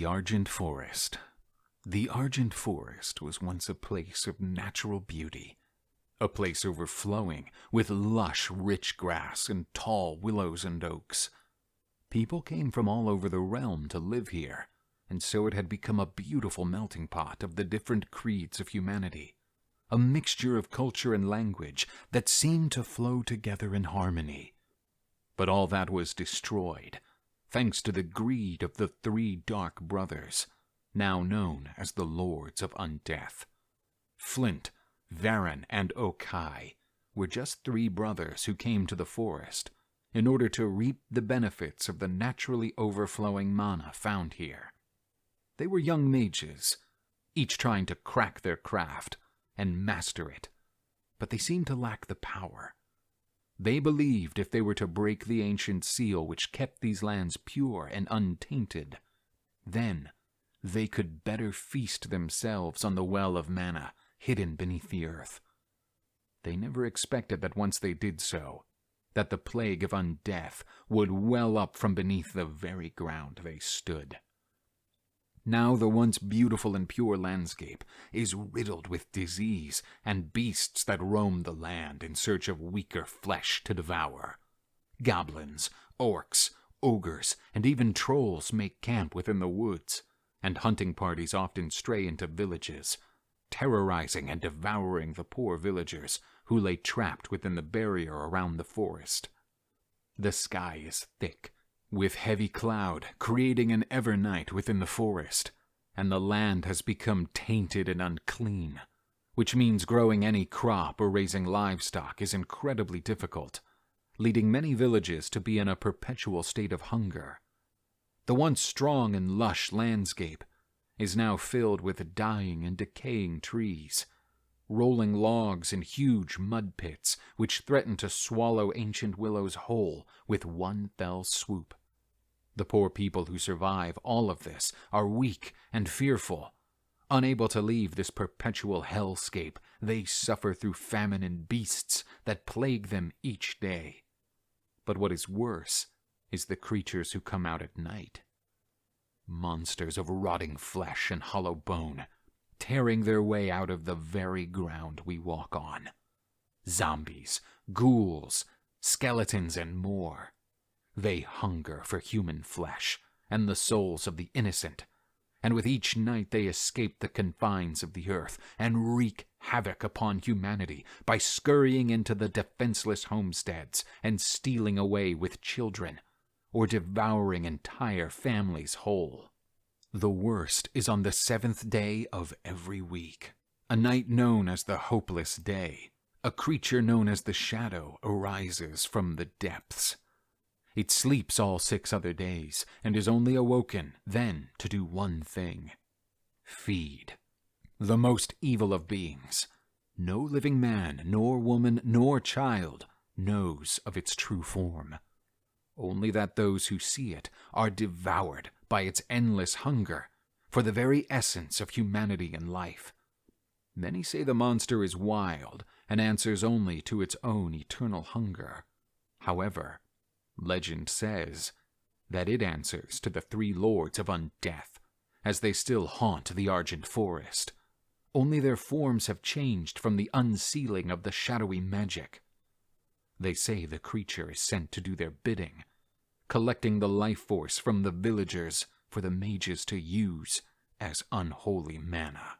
The Argent Forest. The Argent Forest was once a place of natural beauty, a place overflowing with lush, rich grass and tall willows and oaks. People came from all over the realm to live here, and so it had become a beautiful melting pot of the different creeds of humanity, a mixture of culture and language that seemed to flow together in harmony. But all that was destroyed, thanks to the greed of the three dark brothers, now known as the Lords of Undeath. Flint, Varan, and Okai were just three brothers who came to the forest in order to reap the benefits of the naturally overflowing mana found here. They were young mages, each trying to crack their craft and master it, but they seemed to lack the power. They believed if they were to break the ancient seal which kept these lands pure and untainted, then they could better feast themselves on the well of mana hidden beneath the earth. They never expected that once they did so, that the plague of undeath would well up from beneath the very ground they stood. Now the once beautiful and pure landscape is riddled with disease and beasts that roam the land in search of weaker flesh to devour. Goblins, orcs, ogres, and even trolls make camp within the woods, and hunting parties often stray into villages, terrorizing and devouring the poor villagers who lay trapped within the barrier around the forest. The sky is thick with heavy cloud, creating an evernight within the forest, and the land has become tainted and unclean, which means growing any crop or raising livestock is incredibly difficult, leading many villages to be in a perpetual state of hunger. The once strong and lush landscape is now filled with dying and decaying trees, rolling logs and huge mud pits which threaten to swallow ancient willows whole with one fell swoop. The poor people who survive all of this are weak and fearful. Unable to leave this perpetual hellscape, they suffer through famine and beasts that plague them each day. But what is worse is the creatures who come out at night. Monsters of rotting flesh and hollow bone, tearing their way out of the very ground we walk on. Zombies, ghouls, skeletons, and more. They hunger for human flesh and the souls of the innocent, and with each night they escape the confines of the earth and wreak havoc upon humanity by scurrying into the defenseless homesteads and stealing away with children, or devouring entire families whole. The worst is on the 7th day of every week, a night known as the Hopeless Day. A creature known as the Shadow arises from the depths. It sleeps all 6 other days, and is only awoken then to do one thing: feed. The most evil of beings. No living man, nor woman, nor child knows of its true form. Only that those who see it are devoured by its endless hunger for the very essence of humanity and life. Many say the monster is wild and answers only to its own eternal hunger. However, legend says that it answers to the 3 Lords of Undeath, as they still haunt the Argent Forest. Only their forms have changed from the unsealing of the shadowy magic. They say the creature is sent to do their bidding, collecting the life force from the villagers for the mages to use as unholy mana.